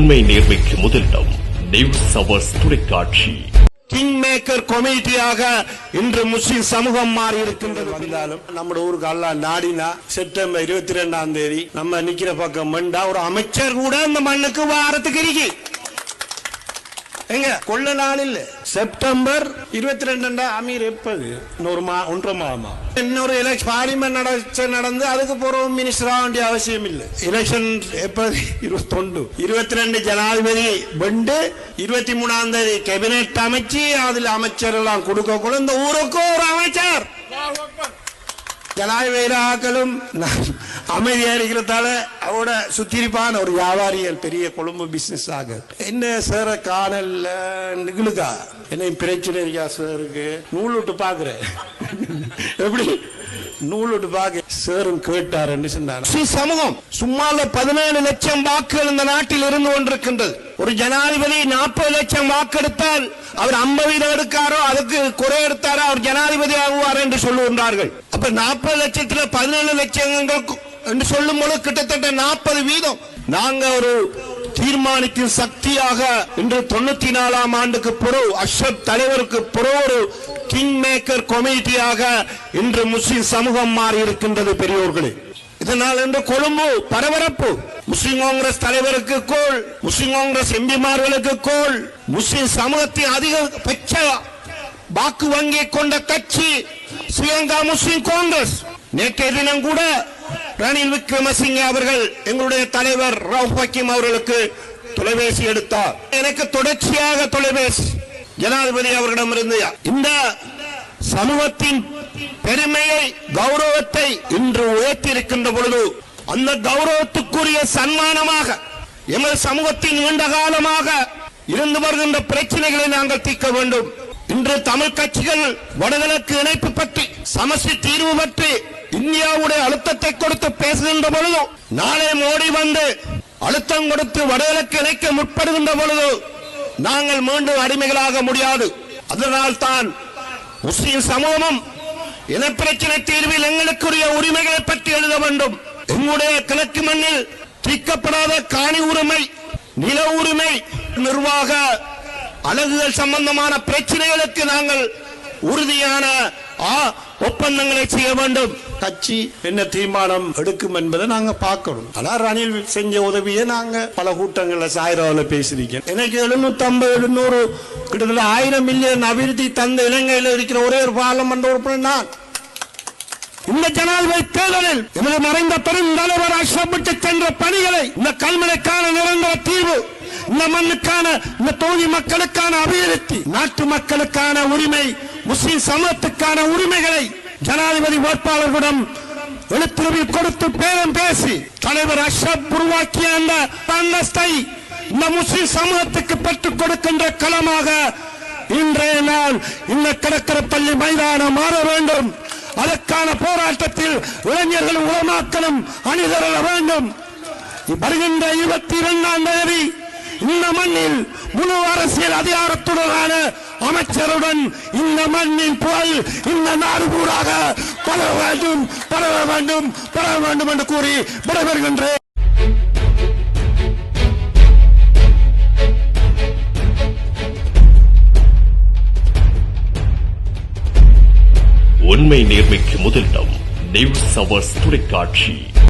உண்மை நேர்மைக்கு முதலிடம் நியூஸ் அவர்ஸ் தொலைக்காட்சி. கிங் மேக்கர் கமிட்டியாக இன்று முஸ்லிம் சமூகம் மாறி இருக்கின்றது. வந்தாலும் நம்ம ஊருக்கு அல்லாஹ் நாடினா செப்டம்பர் 22ஆம் தேதி நம்ம நிக்கிற பக்கம் மண்டா ஒரு அமைச்சர் கூட இந்த மண்ணுக்கு வாரத்துக்கு இருக்கு. எங்க கொள்ள நாள் இல்ல, செப்டம்பர் 22 அமீர் எப்பது ஒன்றரை மாதமா இன்னொரு எலெக்ஷன் பார்லிமெண்ட் நடந்து அதுக்கு போறோம் மினிஸ்டர் ஆக வேண்டிய அவசியம் இல்லை. எலெக்ஷன் எப்பது 22 ஜனாதிபதி வெண்டு 23ஆம் தேதி கேபினெட் அமைச்சு அதுல அமைச்சர் எல்லாம் கொடுக்க இந்த ஊருக்கு ஒரு அமைச்சர் ஜனாதிபதிகளும் அமைதியா இருக்கிறதால அவரோட சுத்திரிப்பான ஒரு வியாபாரிகள் பெரிய கொழும்பு பிசினஸ் ஆக என்ன சேர காணல நிகழுக்கா என்ன பிரச்சனை இருக்கா சேருக்கு நூல் விட்டு பாக்குறேன் எப்படி நூல் விட்டு பாக்க சேரும் கேட்டாருன்னு சொன்னார். சமூகம் சும்மால 17 லட்சம் வாக்குகள் இந்த நாட்டில் இருந்து கொண்டிருக்கின்றது. ஒரு ஜனாதிபதி 40 லட்சம் வாக்கெடுத்தால் அவர் 50 எடுக்காரோ அதுக்கு குறை எடுத்தாரோ அவர் ஜனாதிபதி ஆகுவார் என்று சொல்லுகின்றார்கள். அப்ப 40 லட்சத்துல 17 லட்சம் என்று சொல்லும் போது கிட்டத்தட்ட 40%. நாங்க ஒரு தீர்மானிக்கும் சக்தியாக இன்று 94ஆம் ஆண்டுக்கு பிறகு அஷ்ரப் தலைவருக்கு பிறகு ஒரு கிங் மேக்கர் கமிட்டியாக இன்று முஸ்லிம் சமூகம் மாறி இருக்கின்றது பெரியோர்களே. இதனால் இன்று கொழும்பு பரபரப்பு. முஸ்லிம் காங்கிரஸ் தலைவருக்கு கோல், முஸ்லிம் காங்கிரஸ் எம்பிமார்களுக்கு கோல். முஸ்லிம் சமூகத்தின் அதிகபட்ச வாக்கு வங்கியை கொண்ட கட்சி ஸ்ரீலங்கா முஸ்லிம் காங்கிரஸ். நேற்றைய தினம் கூட ரணில் விக்ரமசிங்கே அவர்கள் எங்களுடைய தலைவர் ரவுப் ஹக்கீம் அவர்களுக்கு தொலைபேசி எடுத்தார். எனக்கு தொடர்ச்சியாக தொலைபேசி ஜனாதிபதி அவர்களிடமிருந்து இந்த சமூகத்தின் பெருமையை கௌரவத்தை இன்று உயர்த்தி இருக்கின்ற பொழுது அந்த கௌரவத்துக்குரிய சன்மானமாக எமது சமூகத்தின் நீண்ட காலமாக இருந்து வருகின்ற பிரச்சனைகளை நாங்கள் தீர்க்க வேண்டும். இன்று தமிழ் கட்சிகள் வடகிழக்கு இணைப்பு பற்றி சமஷ்டி தீர்வு பற்றி இந்தியாவுடைய அழுத்தத்தை கொடுத்து பேசுகின்ற பொழுது நாளை மோடி வந்து அழுத்தம் கொடுத்து வடகிழக்கு இணைக்க முற்படுகின்ற பொழுது நாங்கள் மீண்டும் அடிமைகளாக முடியாது. அதனால் தான் முஸ்லிம் சமூகமும் இனப்பிரச்சனை தீர்வில் எங்களுக்குரிய உரிமைகளை பற்றி எழுத வேண்டும். எங்களுடைய கிழக்கு மண்ணில் தீர்க்கப்படாத காணி உரிமை, நில உரிமை, நிர்வாக அலகுகள் சம்பந்தமான பிரச்சனைகளுக்கு நாங்கள் உறுதியான ஒப்பந்தங்களை செய்ய வேண்டும். கட்சி என்ன தீர்மானம் எடுக்கும் என்பதை நாங்க பார்க்கணும். ஆனா ரணில் செஞ்ச உதவியை நாங்க பல கூட்டங்கள்ல சாயிராவில பேசியிருக்கேன். எனக்கு 750-800 கிட்டத்தட்ட 1000 மில்லியன் அபிவிருத்தி தந்த இலங்கையில் இருக்கிற ஒரே ஒரு பார்லமெண்ட் உறுப்பினர் நான். இந்த ஜனாதிபதி தேர்தலில் எமது மறைந்த பெருந்தலைவர் அஷ்ரப் விட்டு சென்ற பணிகளை, இந்த கல்முனைக்கான நிரந்தர தீர்வு, இந்த மண்ணுக்கான இந்த தொகுதி மக்களுக்கான அபிவிருத்தி, நாட்டு மக்களுக்கான உரிமை, முஸ்லிம் சமூகத்துக்கான உரிமைகளை ஜனாதிபதி வேட்பாளர்களிடம் எழுத்துருவில் கொடுத்து பேரம் பேசி தலைவர் அஷ்ரப் உருவாக்கிய அந்த அந்தஸ்தை இந்த முஸ்லிம் சமூகத்துக்கு பெற்றுக் கொடுக்கின்ற களமாக இன்றைய நாள் இந்த கடற்கரை பள்ளி மைதானம் மாற வேண்டும். அதற்கான போராட்டத்தில் இளைஞர்கள் உலமாக்களும் அணிதர வேண்டும். வருகின்ற 22ஆம் தேதி இந்த மண்ணில் முழு அரசியல் அதிகாரத்துடனான அமைச்சருடன் இந்த மண்ணின் புகழ் இந்த நாடு கூடாக பரவ வேண்டும், பரவ வேண்டும், பரவ வேண்டும் என்று கூறி விடைபெறுகின்றேன். உண்மை நேர்மைக்கு முதலிடம் நியூஸ் அவர்ஸ் தொலைக்காட்சி.